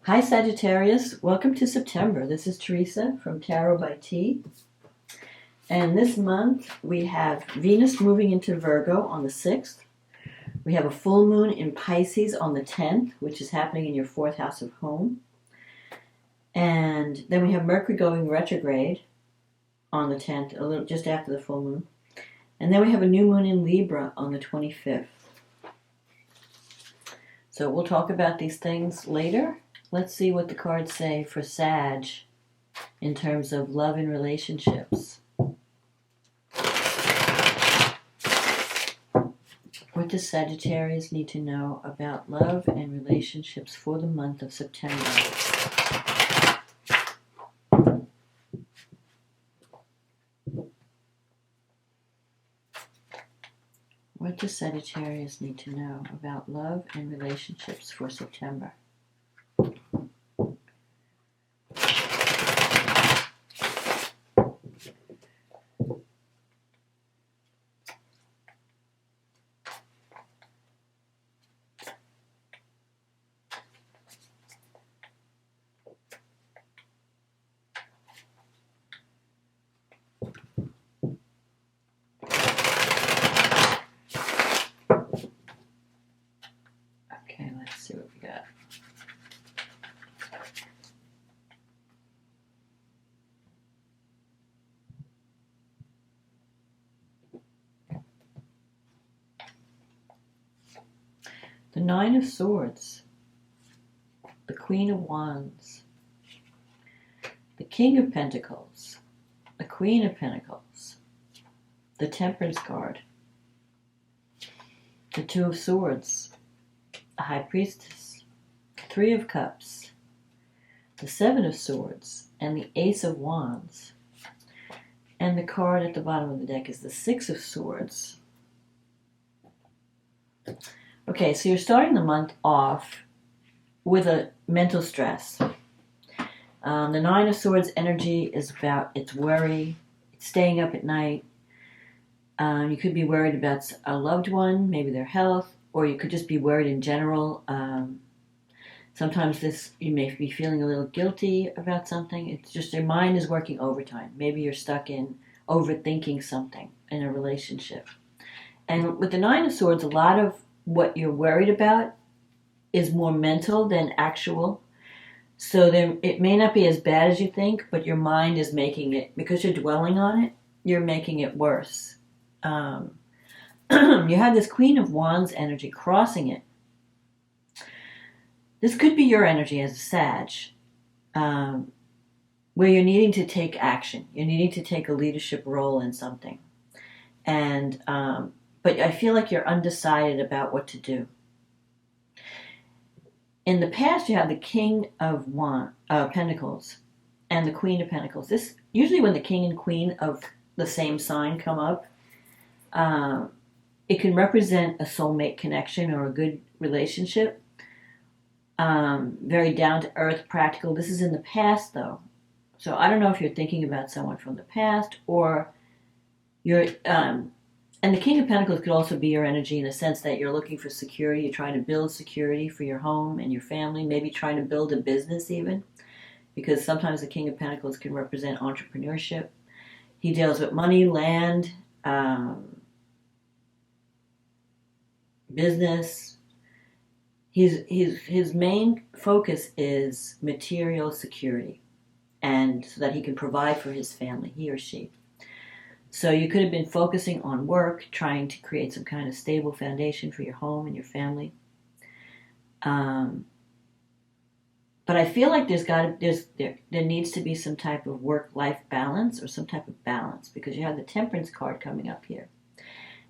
Hi Sagittarius, welcome to September. This is Teresa from Tarot by T. And this month we have Venus moving into Virgo on the 6th. We have a full moon in Pisces on the 10th, which is happening in your 4th house of home. And then we have Mercury going retrograde on the 10th, a little just after the full moon. And then we have a new moon in Libra on the 25th. So we'll talk about these things later. Let's see what the cards say for Sag in terms of love and relationships. What does Sagittarius need to know about love and relationships for the month of September? What does Sagittarius need to know about love and relationships for September? Okay, let's see what we got. The Nine of Swords, the Queen of Wands, the King of Pentacles, the Queen of Pentacles, the Temperance card, the Two of Swords, the High Priestess, the Three of Cups, the Seven of Swords, and the Ace of Wands. And the card at the bottom of the deck is the Six of Swords. Okay, so you're starting the month off with a mental stress. The Nine of Swords energy is about its worry, it's staying up at night. You could be worried about a loved one, maybe their health, or you could just be worried in general. Sometimes you may be feeling a little guilty about something. It's just your mind is working overtime. Maybe you're stuck in overthinking something in a relationship. And with the Nine of Swords, a lot of what you're worried about is more mental than actual. So it may not be as bad as you think, but your mind is making it, because you're dwelling on it, you're making it worse. You have this Queen of Wands energy crossing it. This could be your energy as a Sag, where you're needing to take action. You're needing to take a leadership role in something. And but I feel like you're undecided about what to do. In the past, you have the King of Pentacles and the Queen of Pentacles. This usually when the King and Queen of the same sign come up, it can represent a soulmate connection or a good relationship. Very down to earth, practical. This is in the past, though, so I don't know if you're thinking about someone from the past or you're. And the King of Pentacles could also be your energy in the sense that you're looking for security. You're trying to build security for your home and your family, maybe trying to build a business even, because sometimes the King of Pentacles can represent entrepreneurship. He deals with money, land, business. His main focus is material security, and so that he can provide for his family, he or she. So you could have been focusing on work, trying to create some kind of stable foundation for your home and your family. But I feel like there needs to be some type of work-life balance or some type of balance, because you have the Temperance card coming up here.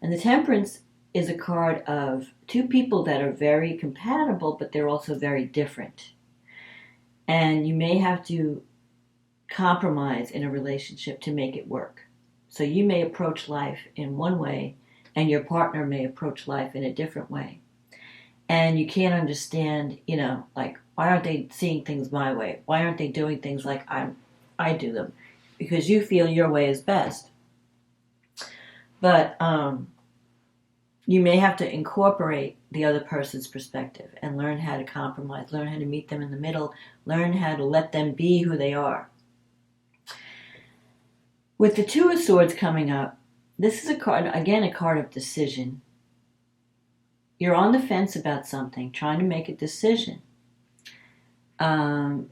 And the Temperance is a card of two people that are very compatible, but they're also very different. And you may have to compromise in a relationship to make it work. So you may approach life in one way, and your partner may approach life in a different way. And you can't understand, like, why aren't they seeing things my way? Why aren't they doing things like I do them? Because you feel your way is best. But you may have to incorporate the other person's perspective and learn how to compromise, learn how to meet them in the middle, learn how to let them be who they are. With the Two of Swords coming up, this is a card, again, a card of decision. You're on the fence about something, trying to make a decision. And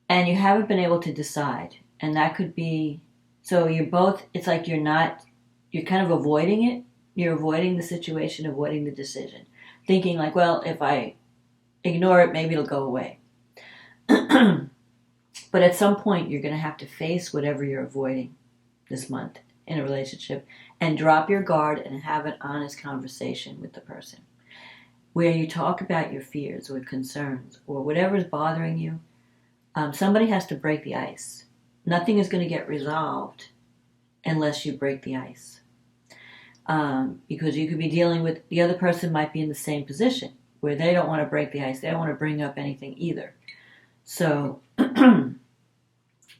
you haven't been able to decide. And that could be, so you're both, it's like you're kind of avoiding it. You're avoiding the situation, avoiding the decision. Thinking like, well, if I ignore it, maybe it'll go away. But at some point, you're going to have to face whatever you're avoiding this month in a relationship and drop your guard and have an honest conversation with the person where you talk about your fears or concerns or whatever is bothering you. Somebody has to break the ice. Nothing is going to get resolved unless you break the ice. Because you could be dealing with, the other person might be in the same position where they don't want to break the ice. They don't want to bring up anything either. So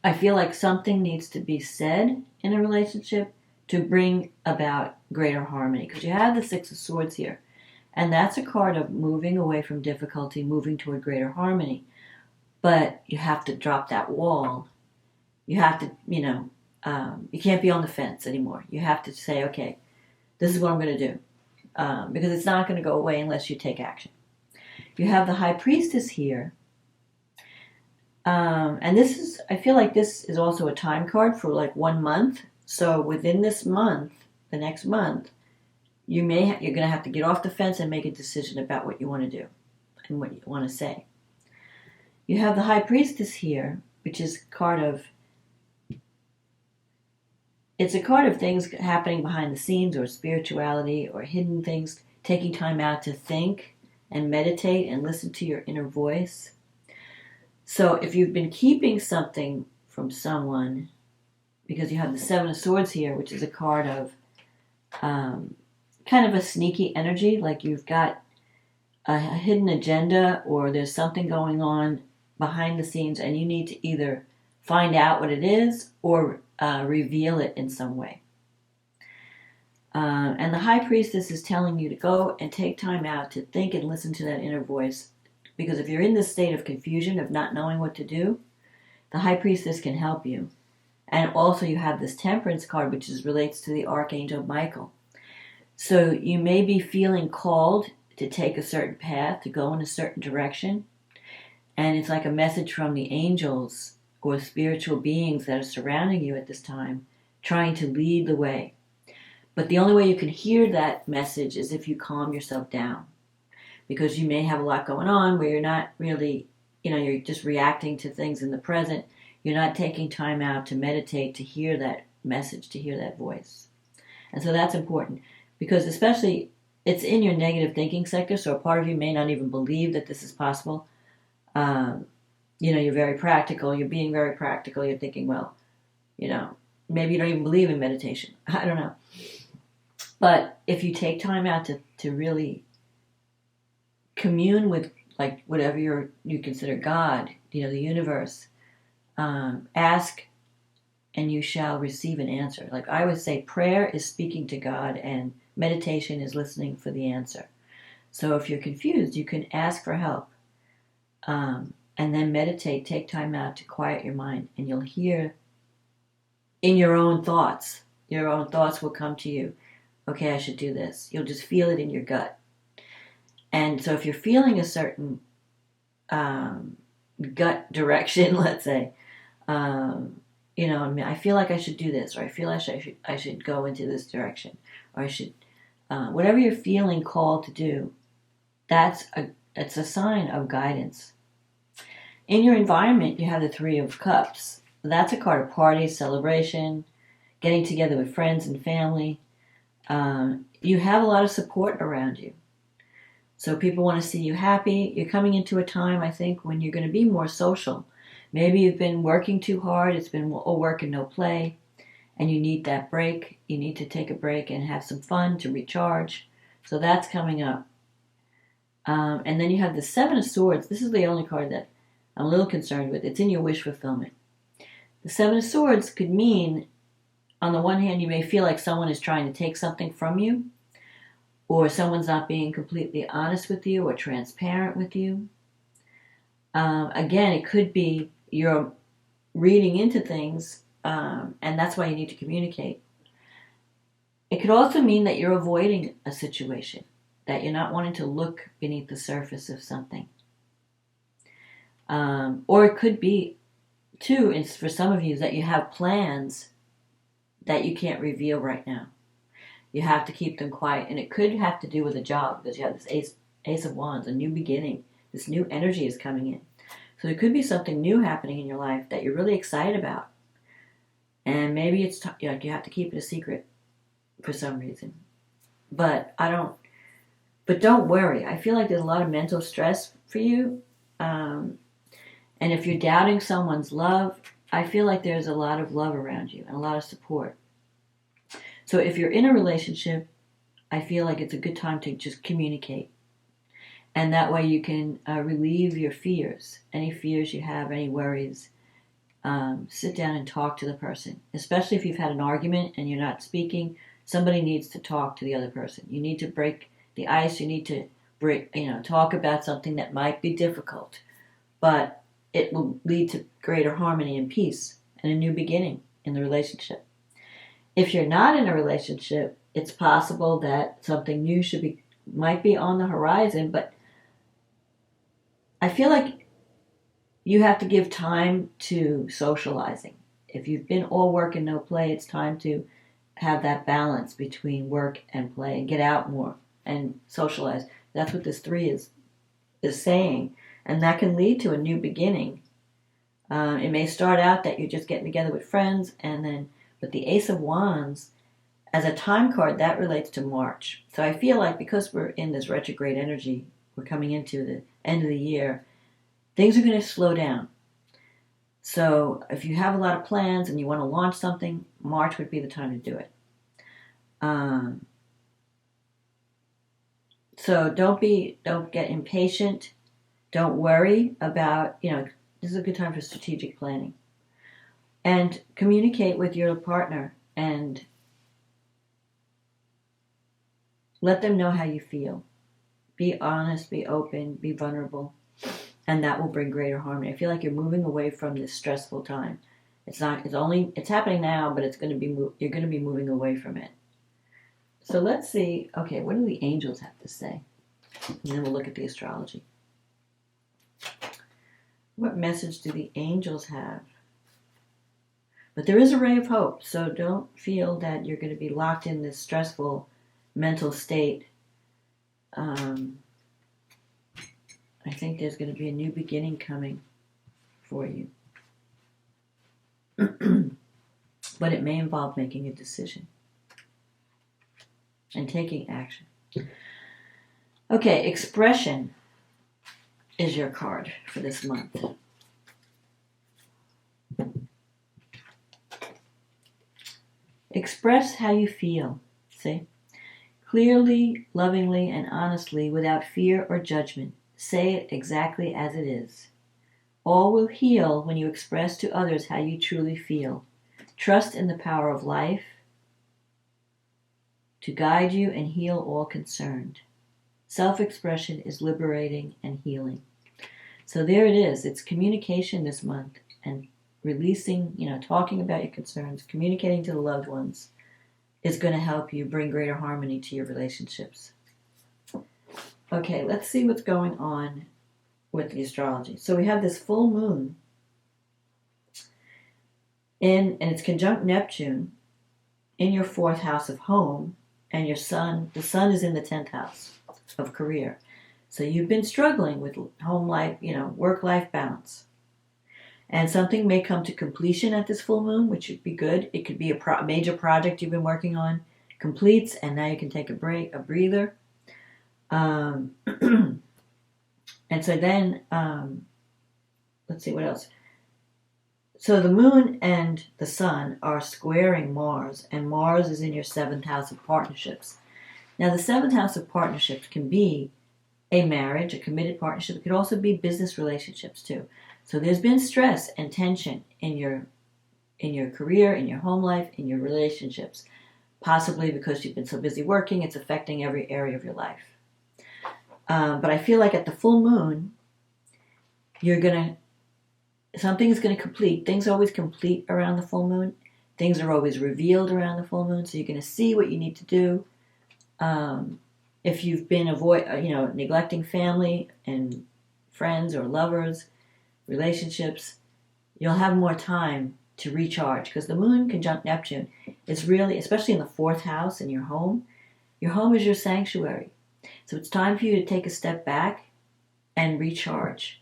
I feel like something needs to be said in a relationship to bring about greater harmony. Because you have the Six of Swords here. And that's a card of moving away from difficulty, moving toward greater harmony. But you have to drop that wall. You have to, you can't be on the fence anymore. You have to say, okay, this is what I'm going to do. Because it's not going to go away unless you take action. You have the High Priestess here. And this is, I feel like this is also a time card for like 1 month. So within this month, the next month, you're going to have to get off the fence and make a decision about what you want to do and what you want to say. You have the High Priestess here, which is it's a card of things happening behind the scenes or spirituality or hidden things, taking time out to think and meditate and listen to your inner voice. So if you've been keeping something from someone, because you have the Seven of Swords here, which is a card of kind of a sneaky energy, like you've got a hidden agenda or there's something going on behind the scenes and you need to either find out what it is or reveal it in some way. And the High Priestess is telling you to go and take time out to think and listen to that inner voice. Because if you're in this state of confusion, of not knowing what to do, the High Priestess can help you. And also you have this Temperance card, which relates to the Archangel Michael. So you may be feeling called to take a certain path, to go in a certain direction. And it's like a message from the angels or spiritual beings that are surrounding you at this time, trying to lead the way. But the only way you can hear that message is if you calm yourself down. Because you may have a lot going on where you're not really, you're just reacting to things in the present. You're not taking time out to meditate, to hear that message, to hear that voice. And so that's important. Because especially, it's in your negative thinking sector, so a part of you may not even believe that this is possible. You're very practical. You're being very practical. You're thinking, well, maybe you don't even believe in meditation. I don't know. But if you take time out to really commune with like whatever you consider God, the universe, ask and you shall receive an answer. Like I would say, prayer is speaking to God and meditation is listening for the answer. So if you're confused, you can ask for help. And then meditate, take time out to quiet your mind, and you'll hear in your own thoughts. Your own thoughts will come to you. Okay, I should do this. You'll just feel it in your gut. And so if you're feeling a certain gut direction, let's say, I feel like I should do this, or I feel like I should go into this direction, or I should, whatever you're feeling called to do, it's a sign of guidance. In your environment, you have the Three of Cups. That's a card of parties, celebration, getting together with friends and family. You have a lot of support around you. So people want to see you happy. You're coming into a time, I think, when you're going to be more social. Maybe you've been working too hard. It's been all work and no play. And you need that break. You need to take a break and have some fun to recharge. So that's coming up. And then you have the Seven of Swords. This is the only card that I'm a little concerned with. It's in your wish fulfillment. The Seven of Swords could mean, on the one hand, you may feel like someone is trying to take something from you. or someone's not being completely honest with you or transparent with you. Again, it could be you're reading into things, and that's why you need to communicate. It could also mean that you're avoiding a situation, that you're not wanting to look beneath the surface of something. Or it could be, too, for some of you, that you have plans that you can't reveal right now. You have to keep them quiet. And it could have to do with a job, because you have this Ace of Wands, a new beginning. This new energy is coming in. So there could be something new happening in your life that you're really excited about. And maybe it's you have to keep it a secret for some reason. But don't worry. I feel like there's a lot of mental stress for you. And if you're doubting someone's love, I feel like there's a lot of love around you and a lot of support. So if you're in a relationship, I feel like it's a good time to just communicate. And that way you can relieve your fears. Any fears you have, any worries. Sit down and talk to the person. Especially if you've had an argument and you're not speaking, somebody needs to talk to the other person. You need to break the ice. You need to talk about something that might be difficult. But it will lead to greater harmony and peace and a new beginning in the relationship. If you're not in a relationship, it's possible that something new might be on the horizon, but I feel like you have to give time to socializing. If you've been all work and no play, it's time to have that balance between work and play and get out more and socialize. That's what this 3 is saying. And that can lead to a new beginning. It may start out that you're just getting together with friends, and then with the Ace of Wands, as a time card, that relates to March. So I feel like because we're in this retrograde energy, we're coming into the end of the year, things are going to slow down. So if you have a lot of plans and you want to launch something, March would be the time to do it. So don't get impatient. Don't worry about, this is a good time for strategic planning. And communicate with your partner and let them know how you feel. Be honest, be open, be vulnerable, and that will bring greater harmony. I feel like you're moving away from this stressful time. It's happening now, but you're going to be moving away from it. So let's see, okay, what do the angels have to say? And then we'll look at the astrology. What message do the angels have? But there is a ray of hope, so don't feel that you're going to be locked in this stressful mental state. I think there's going to be a new beginning coming for you. But it may involve making a decision and taking action. Okay, expression is your card for this month. Express how you feel, see? Clearly, lovingly, and honestly, without fear or judgment. Say it exactly as it is. All will heal when you express to others how you truly feel. Trust in the power of life to guide you and heal all concerned. Self-expression is liberating and healing. So there it is. It's communication this month and releasing, talking about your concerns, communicating to the loved ones is going to help you bring greater harmony to your relationships. Okay, let's see what's going on with the astrology. So we have this full moon and it's conjunct Neptune in your 4th house of home, and the sun is in the 10th house of career. So you've been struggling with home life, work-life balance. And something may come to completion at this full moon, which would be good. It could be a major project you've been working on completes, and now you can take a breather. And so then, let's see what else. So the moon and the sun are squaring Mars, and Mars is in your 7th house of partnerships. Now, the 7th house of partnerships can be a marriage, a committed partnership. It could also be business relationships too. So there's been stress and tension in your career, in your home life, in your relationships. Possibly because you've been so busy working, it's affecting every area of your life. But I feel like at the full moon, something is going to complete. Things always complete around the full moon. Things are always revealed around the full moon, so you're going to see what you need to do. If you've been neglecting family and friends or lovers, relationships, you'll have more time to recharge, because the moon conjunct Neptune is really, especially in the 4th house in your home is your sanctuary. So it's time for you to take a step back and recharge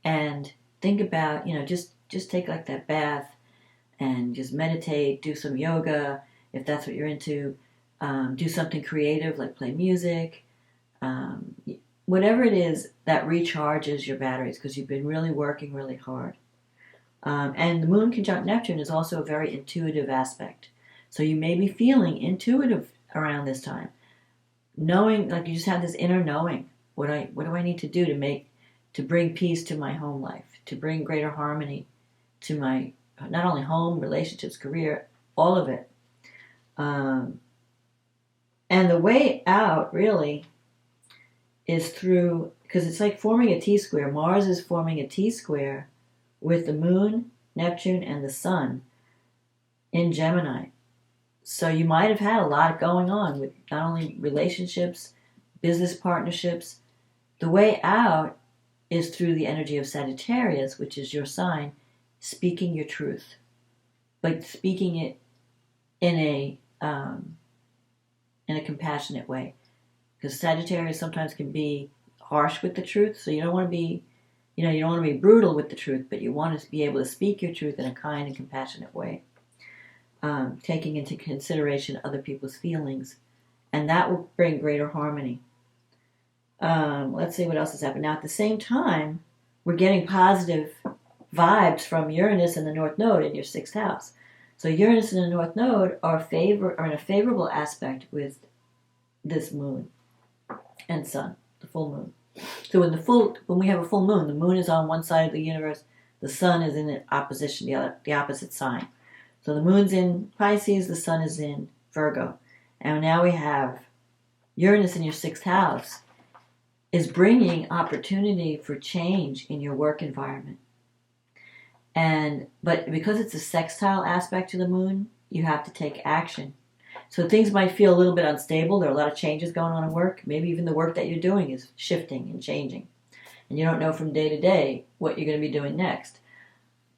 and think about, just take like that bath and just meditate, do some yoga if that's what you're into, do something creative like play music, whatever it is that recharges your batteries, because you've been really working really hard. And the moon conjunct Neptune is also a very intuitive aspect. So you may be feeling intuitive around this time. Knowing, like you just have this inner knowing. What do I need to do to bring peace to my home life, to bring greater harmony to my, not only home, relationships, career, all of it. And the way out really is through, because it's like forming a T-square. Mars is forming a T-square with the moon, Neptune, and the sun in Gemini. So you might have had a lot going on with not only relationships, business partnerships. The way out is through the energy of Sagittarius, which is your sign, speaking your truth, but speaking it in a compassionate way. Because Sagittarius sometimes can be harsh with the truth, so you don't want to be, you don't want to be brutal with the truth, but you want to be able to speak your truth in a kind and compassionate way, taking into consideration other people's feelings, and that will bring greater harmony. Let's see what else has happened. Now, at the same time, we're getting positive vibes from Uranus and the North Node in your 6th house. So Uranus and the North Node are in a favorable aspect with this moon and sun, the full moon. So when we have a full moon, the moon is on one side of the universe, the sun is in opposition, the opposite sign. So the moon's in Pisces, the sun is in Virgo. And now we have Uranus in your 6th house is bringing opportunity for change in your work environment. But because it's a sextile aspect to the moon, you have to take action. So things might feel a little bit unstable. There are a lot of changes going on in work. Maybe even the work that you're doing is shifting and changing. And you don't know from day to day what you're going to be doing next.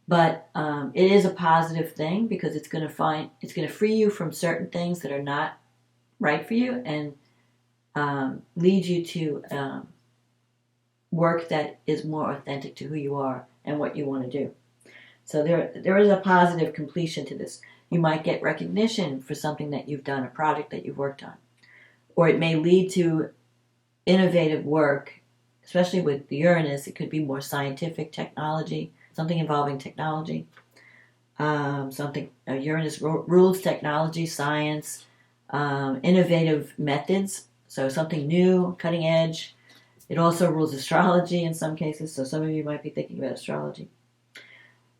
But it is a positive thing, because it's going to free you from certain things that are not right for you, and lead you to work that is more authentic to who you are and what you want to do. So there is a positive completion to this. You might get recognition for something that you've done, a project that you've worked on. Or it may lead to innovative work, especially with the Uranus. It could be more scientific technology, something involving technology. Uranus rules technology, science, innovative methods. So something new, cutting edge. It also rules astrology in some cases. So some of you might be thinking about astrology.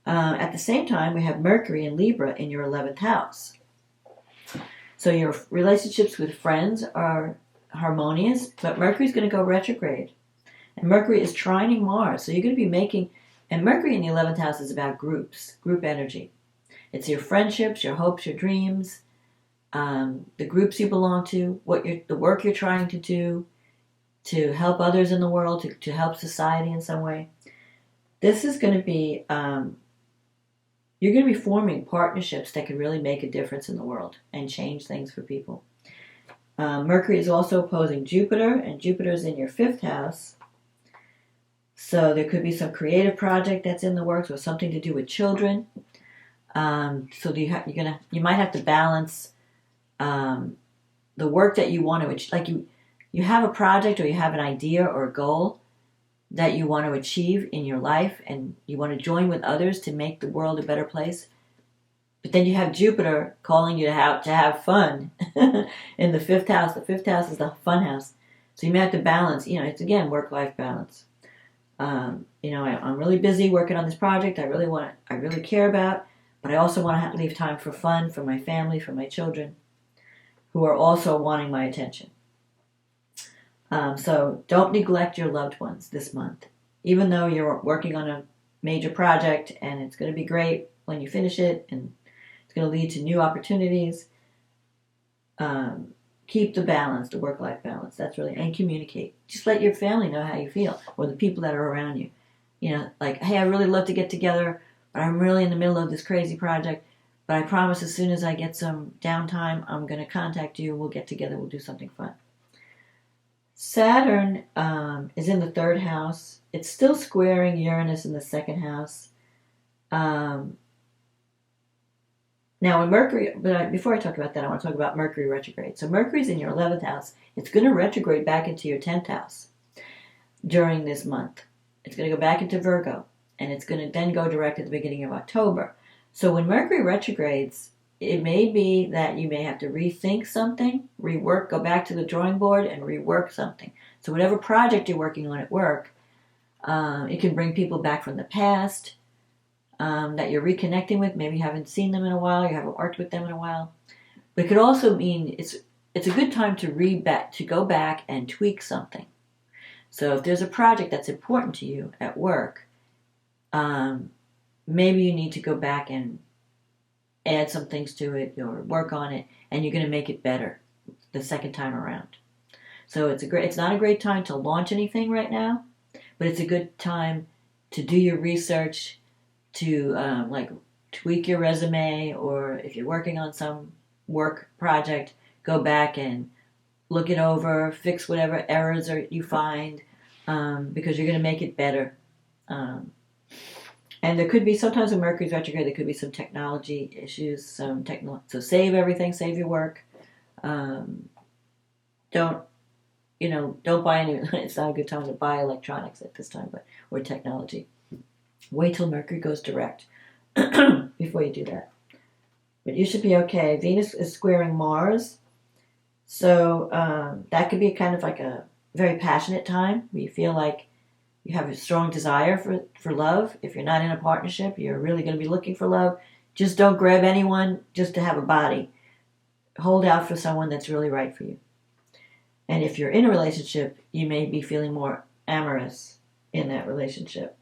At the same time, we have Mercury in Libra in your 11th house. So your relationships with friends are harmonious, but Mercury's going to go retrograde. And Mercury is trining Mars. So you're going to be making, and Mercury in the 11th house is about groups, group energy. It's your friendships, your hopes, your dreams, the groups you belong to, the work you're trying to do to help others in the world, to help society in some way. This is going to be, you're going to be forming partnerships that can really make a difference in the world and change things for people. Mercury is also opposing Jupiter, and Jupiter is in your 5th house. So there could be some creative project that's in the works, or something to do with children. So you might have to balance the work that you want to, like you have a project, or you have an idea or a goal that you want to achieve in your life, and you want to join with others to make the world a better place. But then you have Jupiter calling you to have fun in the 5th house. The 5th house is the fun house. So you may have to balance, it's again, work-life balance. I'm really busy working on this project I really care about, but I also want to leave time for fun, for my family, for my children. who are also wanting my attention. So don't neglect your loved ones this month. Even though you're working on a major project and it's going to be great when you finish it and it's going to lead to new opportunities, keep the balance, the work-life balance. That's really, and communicate. Just let your family know how you feel, or the people that are around you. You know, like, hey, I really love to get together, but I'm really in the middle of this crazy project. But I promise as soon as I get some downtime, I'm going to contact you. We'll get together. We'll do something fun. Saturn is in the 3rd house. It's still squaring Uranus in the 2nd house. Now, when Mercury, but before I talk about that, I want to talk about Mercury retrograde. So Mercury's in your 11th house. It's going to retrograde back into your 10th house during this month. It's going to go back into Virgo, and it's going to then go direct at the beginning of October. So when Mercury retrogrades, it may be that you may have to rethink something, rework, go back to the drawing board and rework something. So whatever project you're working on at work, it can bring people back from the past that you're reconnecting with. Maybe you haven't seen them in a while, you haven't worked with them in a while. But it could also mean it's a good time to go back and tweak something. So if there's a project that's important to you at work, maybe you need to go back and add some things to it or work on it, and you're going to make it better the second time around. So it's not a great time to launch anything right now, but it's a good time to do your research, to like tweak your resume, or if you're working on some work project, go back and look it over, fix whatever errors you find, because you're going to make it better. And there could be, sometimes in Mercury's retrograde, there could be some technology issues, so save everything, save your work. Don't buy any, it's not a good time to buy electronics at this time, or technology. Wait till Mercury goes direct before you do that. But you should be okay. Venus is squaring Mars, so that could be kind of like a very passionate time where you feel like you have a strong desire for love. If you're not in a partnership, you're really going to be looking for love. Just don't grab anyone just to have a body. Hold out for someone that's really right for you. And if you're in a relationship, you may be feeling more amorous in that relationship.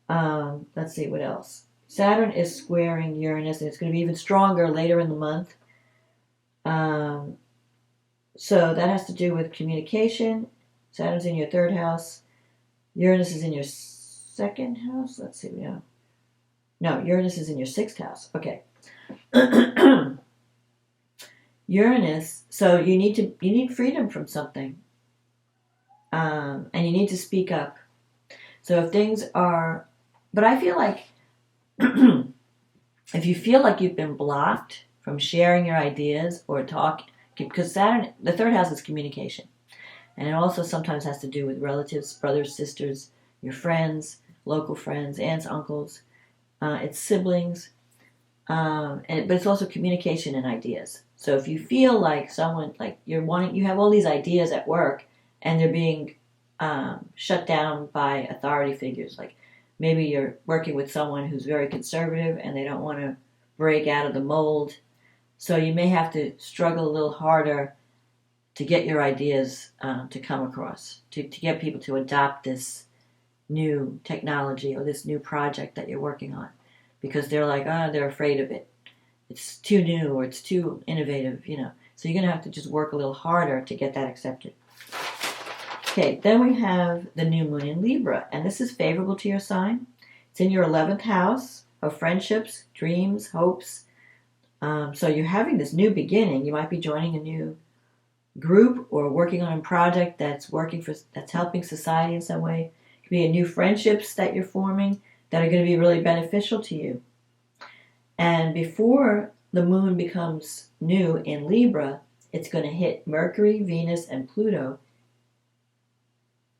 Let's see, what else? Saturn is squaring Uranus, and it's going to be even stronger later in the month. So that has to do with communication. Saturn's in your 3rd house. Uranus is in your 2nd house. Let's see. No, Uranus is in your 6th house. Okay. Uranus. So you need freedom from something, and you need to speak up. So if things are, but I feel like if you feel like you've been blocked from sharing your ideas or talk, because Saturn, the 3rd house is communication. And it also sometimes has to do with relatives, brothers, sisters, your friends, local friends, aunts, uncles. It's siblings. But it's also communication and ideas. So if you feel like someone, like you have all these ideas at work and they're being shut down by authority figures. Like maybe you're working with someone who's very conservative and they don't want to break out of the mold. So you may have to struggle a little harder to get your ideas to come across, to get people to adopt this new technology or this new project that you're working on, because they're like, they're afraid of it. It's too new or it's too innovative, So you're going to have to just work a little harder to get that accepted. Okay, then we have the new moon in Libra, and this is favorable to your sign. It's in your 11th house of friendships, dreams, hopes. So you're having this new beginning. You might be joining a new group or working on a project that's helping society in some way. It could be new friendships that you're forming that are going to be really beneficial to you. And before the moon becomes new in Libra, it's going to hit Mercury, Venus, and Pluto.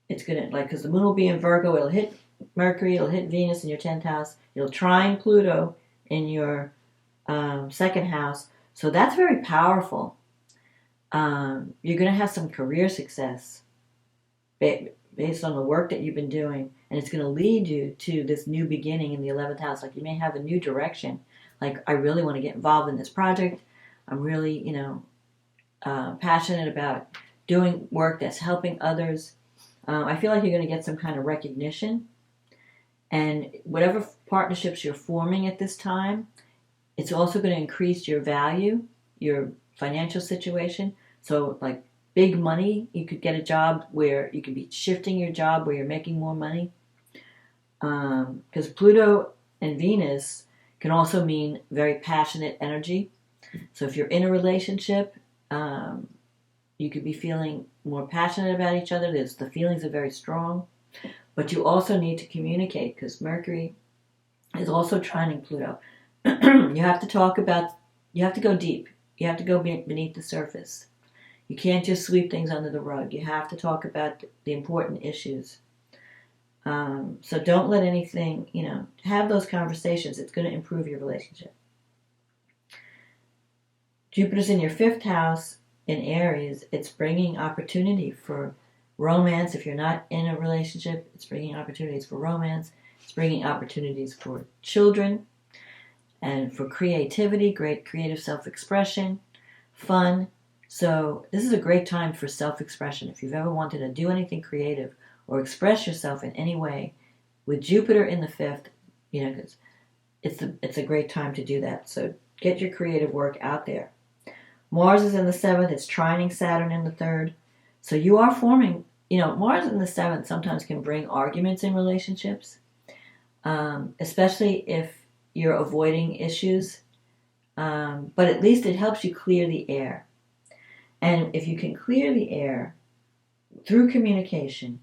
It's going to, because the moon will be in Virgo, it'll hit Mercury, it'll hit Venus in your 10th house, it'll trine Pluto in your 2nd house. So that's very powerful. You're going to have some career success based on the work that you've been doing, and it's going to lead you to this new beginning in the 11th house. Like you may have a new direction. Like, I really want to get involved in this project. I'm really, passionate about doing work that's helping others. I feel like you're going to get some kind of recognition. And whatever partnerships you're forming at this time, it's also going to increase your value, your financial situation. So, like big money, you could get a job where you could be shifting your job where you're making more money. Because Pluto and Venus can also mean very passionate energy. So if you're in a relationship, you could be feeling more passionate about each other. The feelings are very strong. But you also need to communicate because Mercury is also trining Pluto. You have to go deep. You have to go beneath the surface. You can't just sweep things under the rug. You have to talk about the important issues. So don't let anything, have those conversations. It's going to improve your relationship. Jupiter's in your 5th house in Aries. It's bringing opportunity for romance. If you're not in a relationship, it's bringing opportunities for romance. It's bringing opportunities for children and for creativity, great creative self-expression, fun. So this is a great time for self-expression. If you've ever wanted to do anything creative or express yourself in any way, with Jupiter in the 5th, because it's a great time to do that. So get your creative work out there. Mars is in the 7th. It's trining Saturn in the 3rd. So you are forming, Mars in the 7th sometimes can bring arguments in relationships, especially if you're avoiding issues. But at least it helps you clear the air. And if you can clear the air through communication,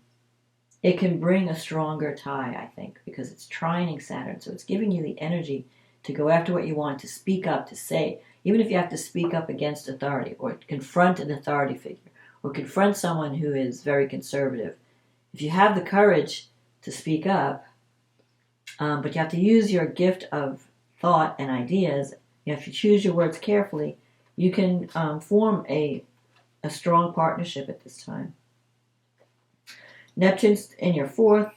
it can bring a stronger tie, I think, because it's trining Saturn. So it's giving you the energy to go after what you want, to speak up, to say, even if you have to speak up against authority or confront an authority figure or confront someone who is very conservative. If you have the courage to speak up, but you have to use your gift of thought and ideas, you have to choose your words carefully, you can form a strong partnership at this time. Neptune's in your 4th.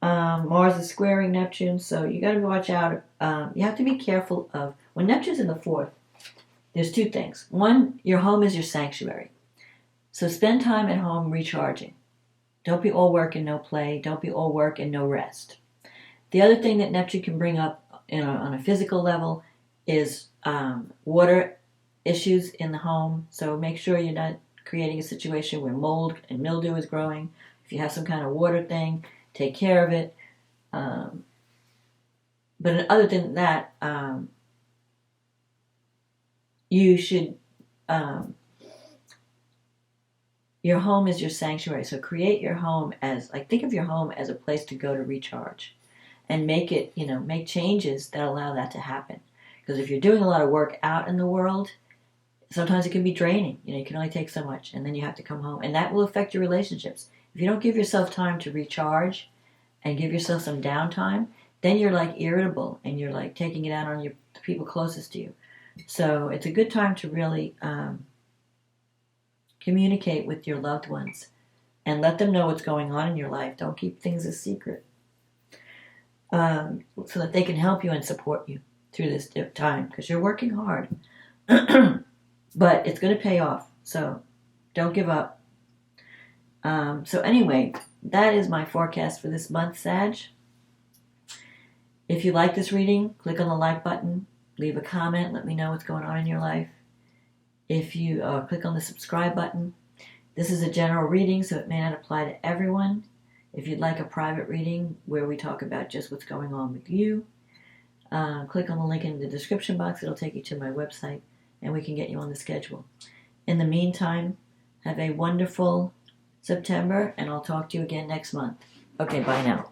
Mars is squaring Neptune, so you got to watch out. You have to be careful of when Neptune's in the 4th. There's 2 things. One, your home is your sanctuary. So spend time at home recharging. Don't be all work and no play. Don't be all work and no rest. The other thing that Neptune can bring up on a physical level is water issues in the home. So make sure you're not creating a situation where mold and mildew is growing. If you have some kind of water thing, take care of it. But other than that, you should, your home is your sanctuary. So create your home as, think of your home as a place to go to recharge and make it, make changes that allow that to happen. Because if you're doing a lot of work out in the world, sometimes it can be draining. You can only take so much and then you have to come home and that will affect your relationships. If you don't give yourself time to recharge and give yourself some downtime, then you're irritable and you're taking it out on the people closest to you. So it's a good time to really communicate with your loved ones and let them know what's going on in your life. Don't keep things a secret, so that they can help you and support you through this time because you're working hard. But it's going to pay off, so don't give up. So anyway, that is my forecast for this month, Sag. If you like this reading, click on the like button, leave a comment, let me know what's going on in your life. If you click on the subscribe button, this is a general reading, so it may not apply to everyone. If you'd like a private reading where we talk about just what's going on with you, click on the link in the description box. It'll take you to my website, and we can get you on the schedule. In the meantime, have a wonderful September, and I'll talk to you again next month. Okay, bye now.